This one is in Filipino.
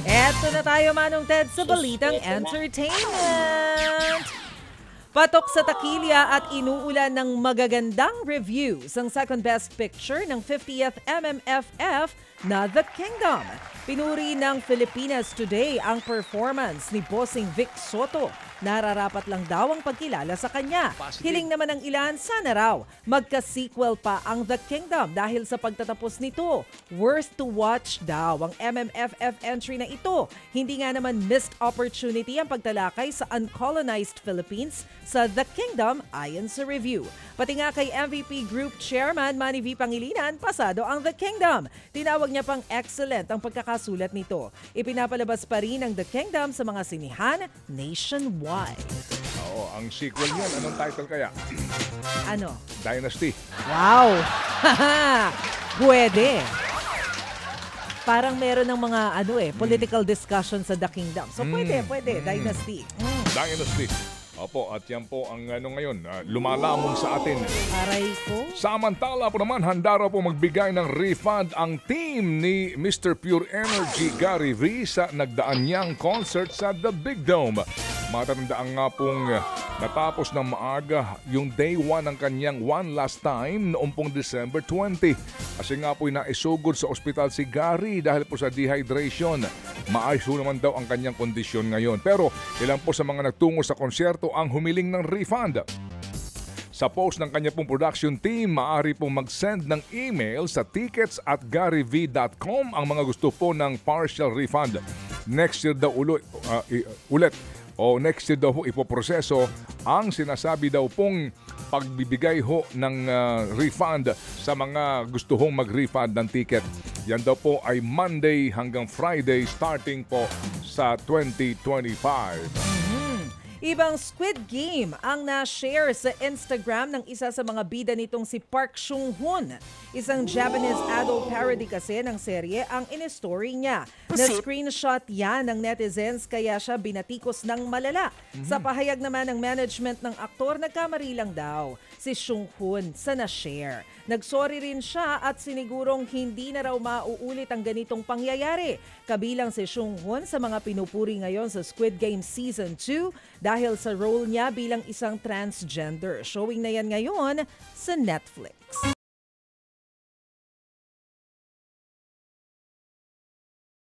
Eto na tayo, Manong Ted, sa Balitang Entertainment. Patok sa takilya at inuulan ng magagandang reviews ang second best picture ng 50th MMFF na The Kingdom. Pinuri ng Filipinas Today ang performance ni Bossing Vic Soto. Nararapat lang daw ang pagkilala sa kanya. Hiling naman ng ilan, sana raw magka-sequel pa ang The Kingdom dahil sa pagtatapos nito. Worth to watch daw ang MMFF entry na ito. Hindi nga naman missed opportunity ang pagtalakay sa uncolonized Philippines sa The Kingdom ayon sa review. Pati nga kay MVP Group Chairman Manny V. Pangilinan, pasado ang The Kingdom. Tinawag niya pang excellent ang pagkakasulat nito. Ipinapalabas pa rin ang The Kingdom sa mga sinihan nationwide. Oo, ang sequel niyan, anong title kaya? Ano? Dynasty. Wow! Pwede. Parang meron ng mga political discussion sa The Kingdom. So pwede. Dynasty. Dynasty. Opo, at yan po ang ngayon, lumalamon sa atin. Aray ko. Samantala po naman, handa raw po magbigay ng refund ang team ni Mr. Pure Energy Gary V sa nagdaan niyang concert sa The Big Dome. Matandaan nga pong natapos ng maaga yung day 1 ng kanyang one last time noong pong December 20. Kasi nga po naisugod sa ospital si Gary dahil po sa dehydration. Maayos naman daw ang kanyang kondisyon ngayon. Pero ilan po sa mga nagtungo sa konsyerto ang humiling ng refund. Sa post ng kanya pong production team, maaari pong mag-send ng email sa tickets@garyv.com ang mga gusto po ng partial refund. Next year daw next year daw ipoproseso ang sinasabi daw pong pagbibigay ho ng refund sa mga gusto hong mag-refund ng ticket. Yan daw po ay Monday hanggang Friday starting po sa 2025. Ibang Squid Game ang na-share sa Instagram ng isa sa mga bida nitong si Park Sung-hoon. Isang Japanese adult parody kasi ng serye ang in-story niya. Na-screenshot yan ng netizens kaya siya binatikos ng malala. Sa pahayag naman ng management ng aktor, nagkamali lang daw si Sung-hoon sa na-share. Nagsorry rin siya at sinigurong hindi na raw mauulit ang ganitong pangyayari. Kabilang si Sung-hoon sa mga pinupuri ngayon sa Squid Game Season 2 dahil sa role niya bilang isang transgender. Showing na yan ngayon sa Netflix.